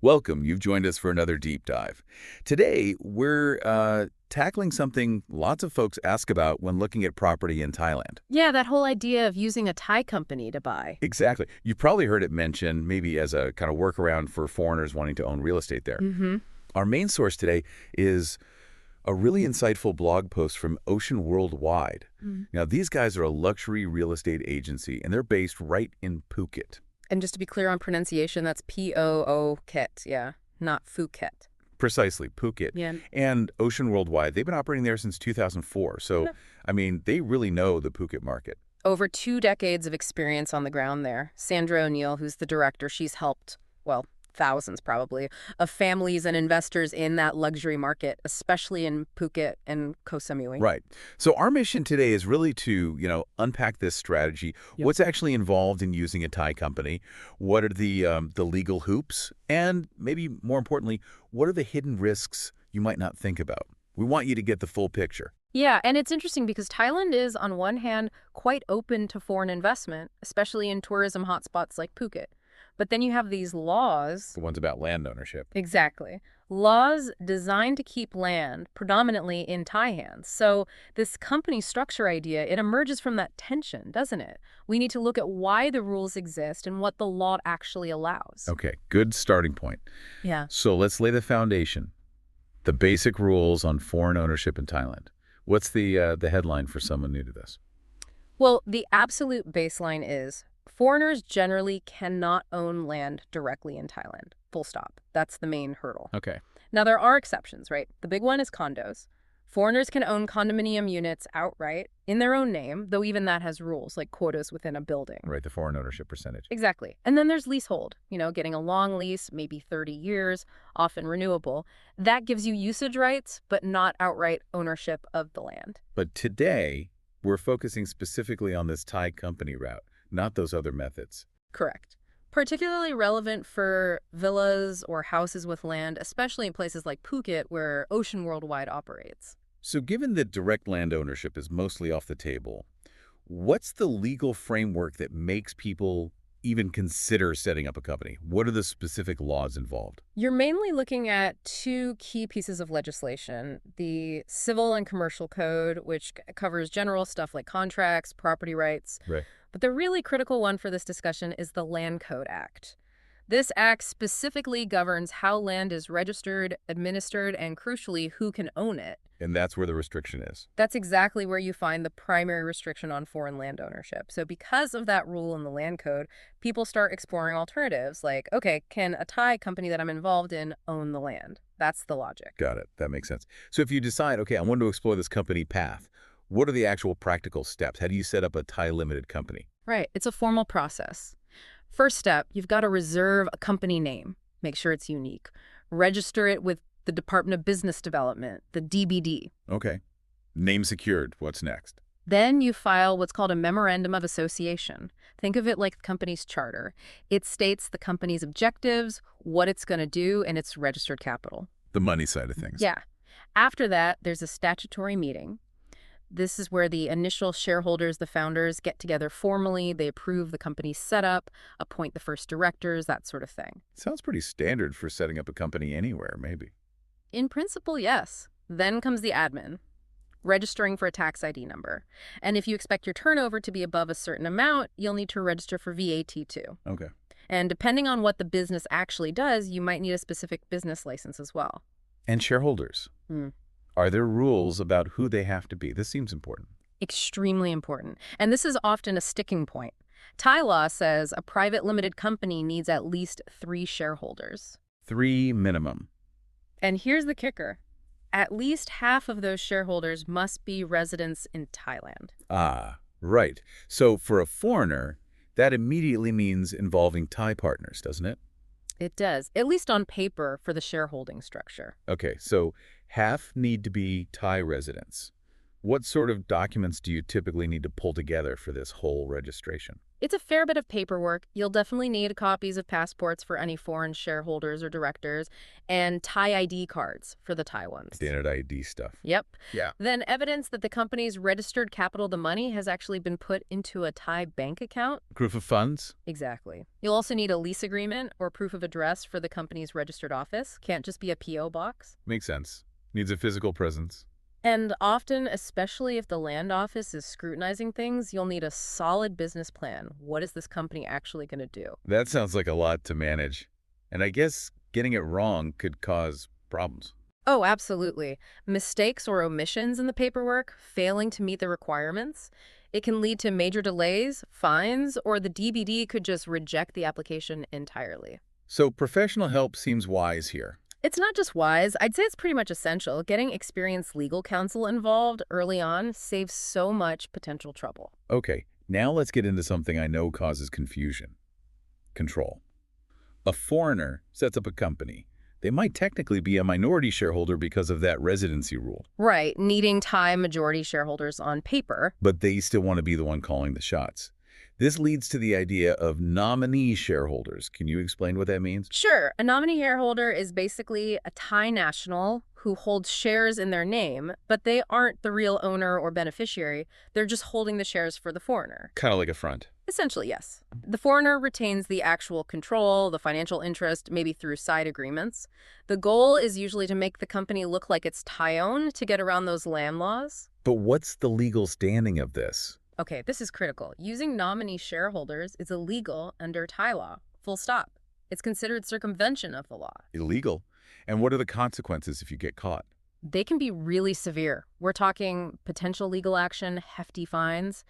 Welcome. You've joined us for another deep dive. Today, we're tackling something lots of folks ask about when looking at property in Thailand. Yeah, that whole idea of using a Thai company to buy. Exactly. You've probably heard it mentioned maybe as a kind of workaround for foreigners wanting to own real estate there. Mm-hmm. Our main source today is a really insightful blog post from Ocean Worldwide. Mm. Now, these guys are a luxury real estate agency, and they're based right in Phuket. And just to be clear on pronunciation, that's P-O-O-Ket, yeah, not Phuket. Precisely, Phuket. Yeah. And Ocean Worldwide, they've been operating there since 2004. So, No. I mean, they really know the Phuket market. Over 2 decades of experience on the ground there. Sandra O'Neill, who's the director, she's helped, well, thousands probably, of families and investors in that luxury market, especially in Phuket and Koh Samui. Right. So our mission today is really to, unpack this strategy. Yep. What's actually involved in using a Thai company? What are the legal hoops? And maybe more importantly, what are the hidden risks you might not think about? We want you to get the full picture. Yeah, and it's interesting because Thailand is, on one hand, quite open to foreign investment, especially in tourism hotspots like Phuket. But then you have these laws. The ones about land ownership. Exactly. Laws designed to keep land predominantly in Thai hands. So this company structure idea, it emerges from that tension, doesn't it? We need to look at why the rules exist and what the law actually allows. Okay, good starting point. Yeah. So let's lay the foundation. The basic rules on foreign ownership in Thailand. What's the headline for someone new to this? Well, the absolute baseline is foreigners generally cannot own land directly in Thailand. Full stop. That's the main hurdle. Okay. Now, there are exceptions, right? The big one is condos. Foreigners can own condominium units outright in their own name, though even that has rules like quotas within a building. Right, the foreign ownership percentage. Exactly. And then there's leasehold, getting a long lease, maybe 30 years, often renewable. That gives you usage rights, but not outright ownership of the land. But today, we're focusing specifically on this Thai company route, not those other methods. Correct. Particularly relevant for villas or houses with land, especially in places like Phuket, where Ocean Worldwide operates. So given that direct land ownership is mostly off the table, what's the legal framework that makes people even consider setting up a company? What are the specific laws involved? You're mainly looking at 2 key pieces of legislation: the Civil and Commercial Code, which covers general stuff like contracts, property rights. Right. But the really critical one for this discussion is the Land Code Act. This act specifically governs how land is registered, administered, and crucially, who can own it. And that's where the restriction is. That's exactly where you find the primary restriction on foreign land ownership. So because of that rule in the land code, people start exploring alternatives like, okay, can a Thai company that I'm involved in own the land? That's the logic. Got it. That makes sense. So if you decide, okay, I want to explore this company path, what are the actual practical steps? How do you set up a Thai limited company? Right. It's a formal process. First step, you've got to reserve a company name. Make sure it's unique. Register it with the Department of Business Development, the DBD. Okay. Name secured. What's next? Then you file what's called a Memorandum of Association. Think of it like the company's charter. It states the company's objectives, what it's going to do, and its registered capital. The money side of things. Yeah. After that, there's a statutory meeting. This is where the initial shareholders, the founders, get together formally. They approve the company's setup, appoint the first directors, that sort of thing. Sounds pretty standard for setting up a company anywhere, maybe. In principle, yes. Then comes the admin, registering for a tax ID number. And if you expect your turnover to be above a certain amount, you'll need to register for VAT too. Okay. And depending on what the business actually does, you might need a specific business license as well. And shareholders. Are there rules about who they have to be? This seems important. Extremely important. And this is often a sticking point. Thai law says a private limited company needs at least 3 shareholders. 3 minimum. And here's the kicker. At least half of those shareholders must be residents in Thailand. Ah, right. So for a foreigner, that immediately means involving Thai partners, doesn't it? It does, at least on paper for the shareholding structure. Okay, so half need to be Thai residents. What sort of documents do you typically need to pull together for this whole registration? It's a fair bit of paperwork. You'll definitely need copies of passports for any foreign shareholders or directors, and Thai ID cards for the Thai ones. Standard ID stuff. Yep. Yeah. Then evidence that the company's registered capital, the money, has actually been put into a Thai bank account. Proof of funds? Exactly. You'll also need a lease agreement or proof of address for the company's registered office. Can't just be a P.O. box. Makes sense. Needs a physical presence. And often, especially if the land office is scrutinizing things, you'll need a solid business plan. What is this company actually going to do? That sounds like a lot to manage. And I guess getting it wrong could cause problems. Oh, absolutely. Mistakes or omissions in the paperwork, failing to meet the requirements, it can lead to major delays, fines, or the DBD could just reject the application entirely. So professional help seems wise here. It's not just wise, I'd say it's pretty much essential. Getting experienced legal counsel involved early on saves so much potential trouble. Okay, now let's get into something I know causes confusion. Control. A foreigner sets up a company. They might technically be a minority shareholder because of that residency rule, Right, needing Thai majority shareholders on paper. but they still want to be the one calling the shots. This leads to the idea of nominee shareholders. Can you explain what that means? Sure, a nominee shareholder is basically a Thai national who holds shares in their name, but they aren't the real owner or beneficiary. They're just holding the shares for the foreigner. Kind of like a front. Essentially, yes. The foreigner retains the actual control, the financial interest, maybe through side agreements. The goal is usually to make the company look like it's Thai-owned to get around those land laws. But what's the legal standing of this? Okay, this is critical. Using nominee shareholders is illegal under Thai law. Full stop. It's considered circumvention of the law. Illegal. And what are the consequences if you get caught? They can be really severe. We're talking potential legal action, hefty fines,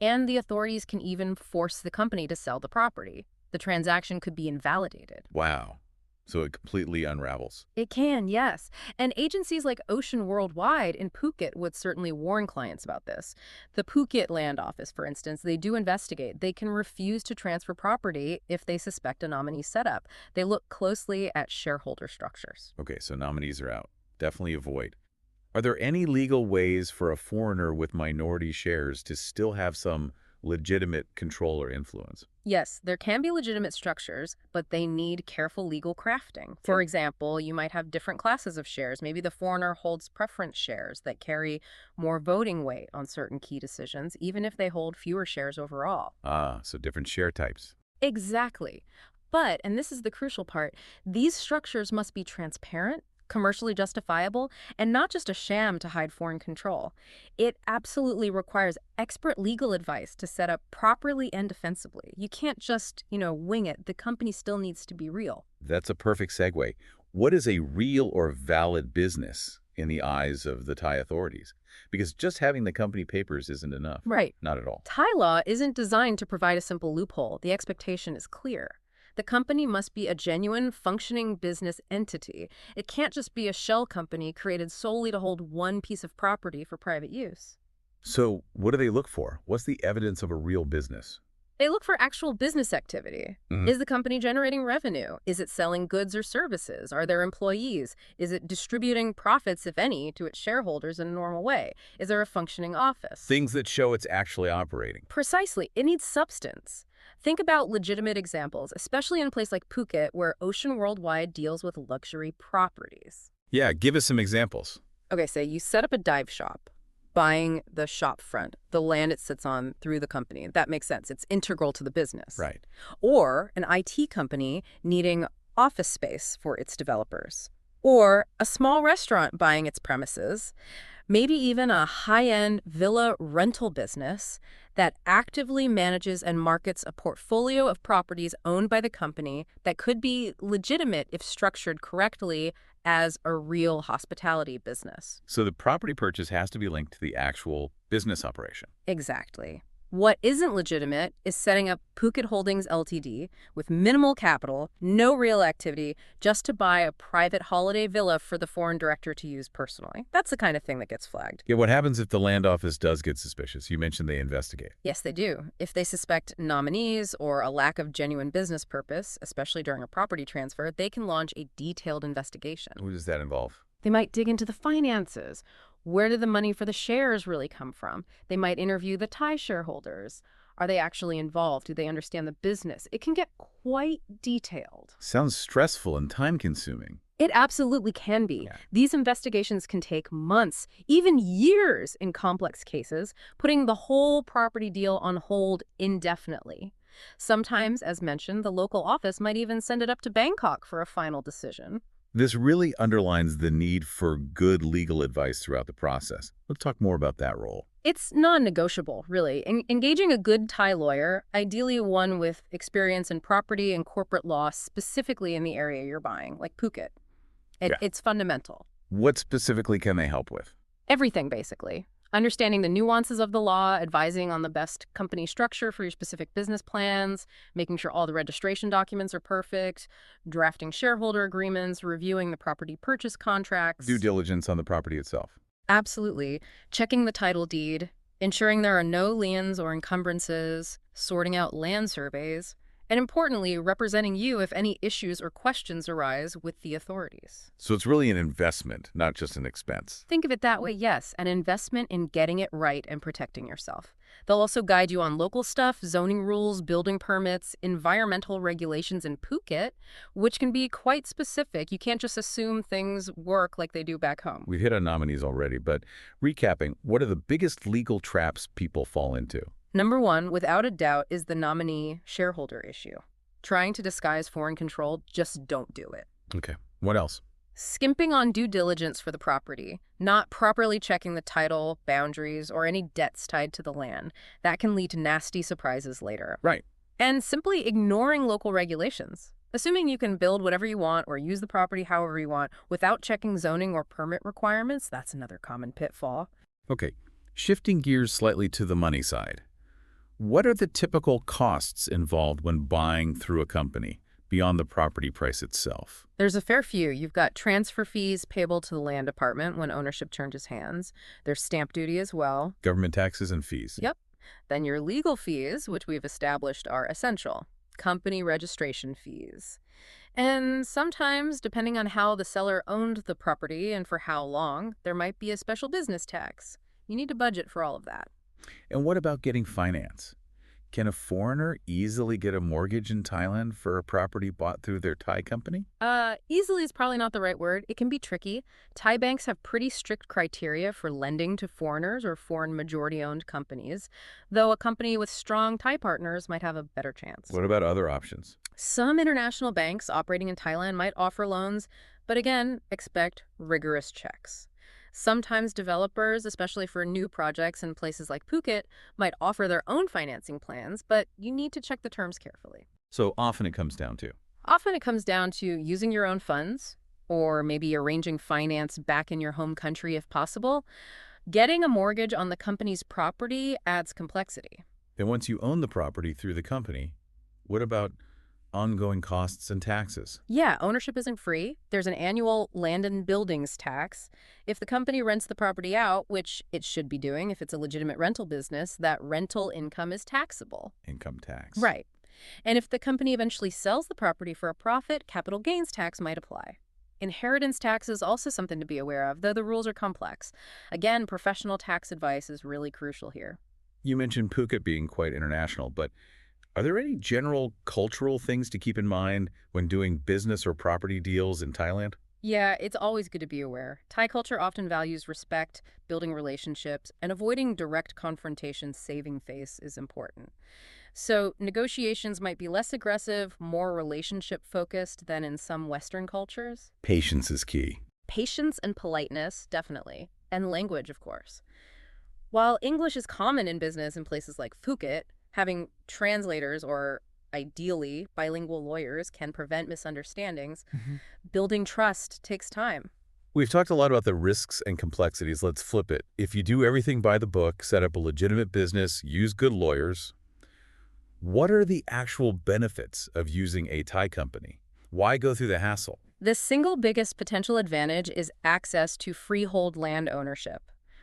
and the authorities can even force the company to sell the property. The transaction could be invalidated. Wow. So it completely unravels. It can, yes. And agencies like Ocean Worldwide in Phuket would certainly warn clients about this. The Phuket Land Office, for instance, they do investigate. They can refuse to transfer property if they suspect a nominee setup. They look closely at shareholder structures. Okay, so nominees are out. Definitely avoid. Are there any legal ways for a foreigner with minority shares to still have some legitimate control or influence? Yes, there can be legitimate structures, but they need careful legal crafting. For example, you might have different classes of shares. Maybe the foreigner holds preference shares that carry more voting weight on certain key decisions, even if they hold fewer shares overall. Ah, so different share types. Exactly. But, and this is the crucial part, these structures must be transparent, commercially justifiable, and not just a sham to hide foreign control. It absolutely requires expert legal advice to set up properly and defensibly. You can't just, wing it. The company still needs to be real. That's a perfect segue. What is a real or valid business in the eyes of the Thai authorities? Because just having the company papers isn't enough. Right. Not at all. Thai law isn't designed to provide a simple loophole. The expectation is clear. The company must be a genuine, functioning business entity. It can't just be a shell company created solely to hold one piece of property for private use. So what do they look for? What's the evidence of a real business? They look for actual business activity. Mhm. Is the company generating revenue? Is it selling goods or services? Are there employees? Is it distributing profits, if any, to its shareholders in a normal way? Is there a functioning office? Things that show it's actually operating. Precisely. It needs substance. Think about legitimate examples, especially in a place like Phuket, where Ocean Worldwide deals with luxury properties. Yeah, give us some examples. Okay, say you set up a dive shop, buying the shop front, the land it sits on through the company. That makes sense. It's integral to the business. Right. Or an IT company needing office space for its developers. Or a small restaurant buying its premises. Maybe even a high-end villa rental business that actively manages and markets a portfolio of properties owned by the company that could be legitimate if structured correctly as a real hospitality business. So the property purchase has to be linked to the actual business operation. Exactly. What isn't legitimate is setting up Phuket Holdings Ltd. With minimal capital, no real activity, just to buy a private holiday villa for the foreign director to use personally. That's the kind of thing that gets flagged. Yeah, what happens if the land office does get suspicious? You mentioned they investigate. Yes, they do. If they suspect nominees or a lack of genuine business purpose, especially during a property transfer, they can launch a detailed investigation. Who does that involve? They might dig into the finances. Where did the money for the shares really come from? They might interview the Thai shareholders. Are they actually involved? Do they understand the business? It can get quite detailed. Sounds stressful and time-consuming. It absolutely can be. Yeah. These investigations can take months, even years in complex cases, putting the whole property deal on hold indefinitely. Sometimes, as mentioned, the local office might even send it up to Bangkok for a final decision. This really underlines the need for good legal advice throughout the process. Let's talk more about that role. It's non-negotiable, really. Engaging a good Thai lawyer, ideally one with experience in property and corporate law, specifically in the area you're buying, like Phuket. Yeah. It's fundamental. What specifically can they help with? Everything, basically. Understanding the nuances of the law, advising on the best company structure for your specific business plans, making sure all the registration documents are perfect, drafting shareholder agreements, reviewing the property purchase contracts. Due diligence on the property itself. Absolutely. Checking the title deed, ensuring there are no liens or encumbrances, sorting out land surveys, and importantly, representing you if any issues or questions arise with the authorities. So it's really an investment, not just an expense. Think of it that way, yes, an investment in getting it right and protecting yourself. They'll also guide you on local stuff, zoning rules, building permits, environmental regulations in Phuket, which can be quite specific. You can't just assume things work like they do back home. We've hit on nominees already, but recapping, what are the biggest legal traps people fall into? Number one, without a doubt, is the nominee shareholder issue. Trying to disguise foreign control, just don't do it. Okay, what else? Skimping on due diligence for the property, not properly checking the title, boundaries, or any debts tied to the land. That can lead to nasty surprises later. Right. And simply ignoring local regulations. Assuming you can build whatever you want or use the property however you want without checking zoning or permit requirements, that's another common pitfall. Okay, shifting gears slightly to the money side. What are the typical costs involved when buying through a company, beyond the property price itself? There's a fair few. You've got transfer fees payable to the land department when ownership changes hands. There's stamp duty as well. Government taxes and fees. Yep. Then your legal fees, which we've established are essential. Company registration fees. And sometimes, depending on how the seller owned the property and for how long, there might be a special business tax. You need to budget for all of that. And what about getting finance? Can a foreigner easily get a mortgage in Thailand for a property bought through their Thai company? Easily is probably not the right word. It can be tricky. Thai banks have pretty strict criteria for lending to foreigners or foreign majority-owned companies, though a company with strong Thai partners might have a better chance. What about other options? Some international banks operating in Thailand might offer loans, but again, expect rigorous checks. Sometimes developers, especially for new projects in places like Phuket, might offer their own financing plans, but you need to check the terms carefully. So often it comes down to. Often it comes down to using your own funds, or maybe arranging finance back in your home country if possible. Getting a mortgage on the company's property adds complexity. Then once you own the property through the company, what about ongoing costs and taxes? Yeah, ownership isn't free. There's an annual land and buildings tax. If the company rents the property out, which it should be doing if it's a legitimate rental business, that rental income is taxable. Income tax. Right. And if the company eventually sells the property for a profit, capital gains tax might apply. Inheritance tax is also something to be aware of, though the rules are complex. Again, professional tax advice is really crucial here. You mentioned Phuket being quite international, but are there any general cultural things to keep in mind when doing business or property deals in Thailand? Yeah, it's always good to be aware. Thai culture often values respect, building relationships, and avoiding direct confrontation saving face is important. So negotiations might be less aggressive, more relationship-focused than in some Western cultures. Patience is key. Patience and politeness, definitely. And language, of course. While English is common in business in places like Phuket, having translators or, ideally, bilingual lawyers can prevent misunderstandings. Building trust takes time. We've talked a lot about the risks and complexities. Let's flip it. If you do everything by the book, set up a legitimate business, use good lawyers, what are the actual benefits of using a Thai company? Why go through the hassle? The single biggest potential advantage is access to freehold land ownership.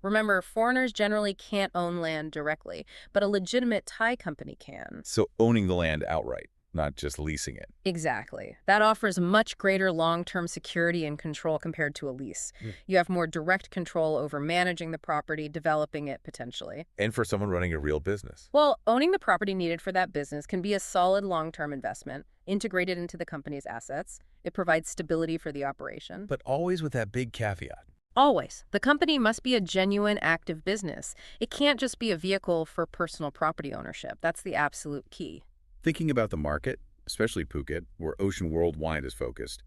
Remember, foreigners generally can't own land directly, but a legitimate Thai company can. So owning the land outright. not just leasing it. Exactly. That offers much greater long-term security and control compared to a lease. You have more direct control over managing the property, developing it potentially. And for someone running a real business. Well, owning the property needed for that business can be a solid long-term investment, integrated into the company's assets. It provides stability for the operation. But always with that big caveat. Always. The company must be a genuine, active business. It can't just be a vehicle for personal property ownership. That's the absolute key. Thinking about the market, especially Phuket, where Ocean Worldwide is focused,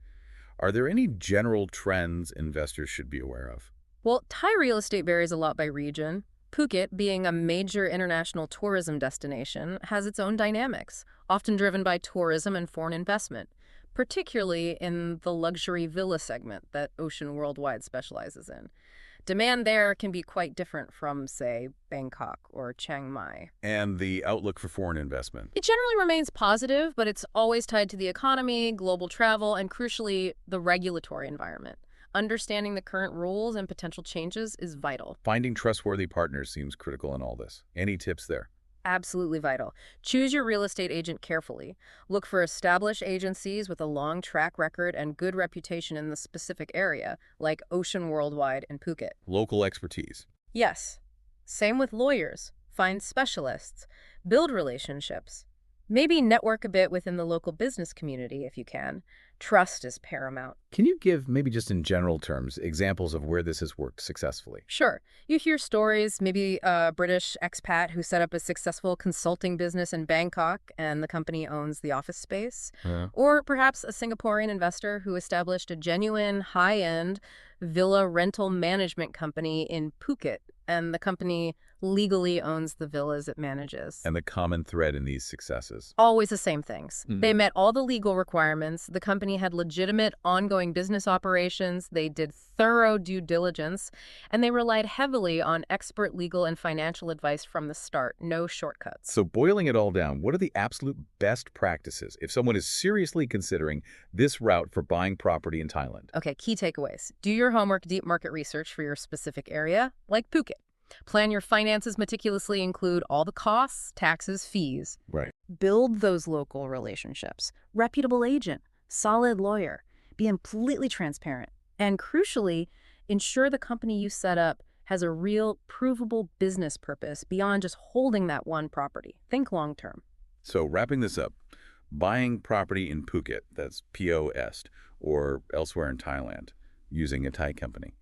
are there any general trends investors should be aware of? Well, Thai real estate varies a lot by region. Phuket, being a major international tourism destination, has its own dynamics, often driven by tourism and foreign investment, particularly in the luxury villa segment that Ocean Worldwide specializes in. Demand there can be quite different from, say, Bangkok or Chiang Mai. And the outlook for foreign investment. It generally remains positive, but it's always tied to the economy, global travel, and crucially, the regulatory environment. Understanding the current rules and potential changes is vital. Finding trustworthy partners seems critical in all this. Any tips there? Absolutely vital. Choose your real estate agent carefully. Look for established agencies with a long track record and good reputation in the specific area, like Ocean Worldwide and Phuket. Local expertise. Yes. Same with lawyers. Find specialists. Build relationships. Maybe network a bit within the local business community if you can. Trust is paramount. Can you give, maybe just in general terms, examples of where this has worked successfully? Sure. You hear stories, maybe a British expat who set up a successful consulting business in Bangkok and the company owns the office space. Or perhaps a Singaporean investor who established a genuine, high-end villa rental management company in Phuket, and the company legally owns the villas it manages. And the common thread in these successes? Always the same things. They met all the legal requirements. The company had legitimate, ongoing business operations. They did thorough due diligence, and they relied heavily on expert legal and financial advice from the start. No shortcuts. So boiling it all down, what are the absolute best practices if someone is seriously considering this route for buying property in Thailand? Okay, key takeaways. Do your homework, deep market research for your specific area, like Phuket. Plan your finances meticulously, include all the costs, taxes, fees. Right. Build those local relationships. Reputable agent, solid lawyer. Be completely transparent. And crucially, ensure the company you set up has a real, provable business purpose beyond just holding that one property. Think long term. So wrapping this up, buying property in Phuket, that's POS, or elsewhere in Thailand, using a Thai company.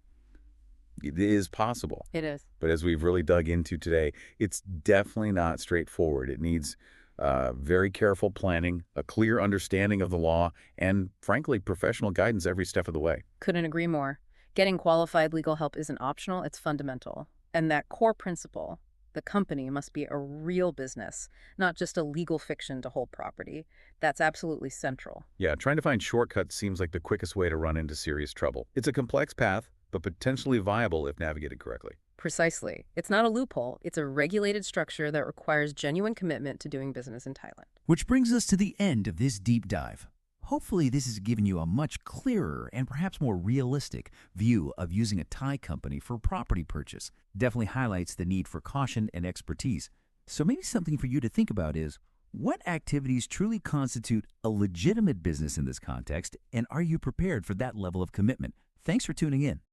It is possible. It is. But as we've really dug into today, it's definitely not straightforward. It needs very careful planning, a clear understanding of the law, and frankly, professional guidance every step of the way. Couldn't agree more. Getting qualified legal help isn't optional, it's fundamental. And that core principle, the company must be a real business, not just a legal fiction to hold property. That's absolutely central. Yeah, trying to find shortcuts seems like the quickest way to run into serious trouble. It's a complex path, but potentially viable if navigated correctly. Precisely. It's not a loophole. It's a regulated structure that requires genuine commitment to doing business in Thailand. Which brings us to the end of this deep dive. Hopefully this has given you a much clearer and perhaps more realistic view of using a Thai company for property purchase. Definitely highlights the need for caution and expertise. So maybe something for you to think about is, what activities truly constitute a legitimate business in this context, and are you prepared for that level of commitment? Thanks for tuning in.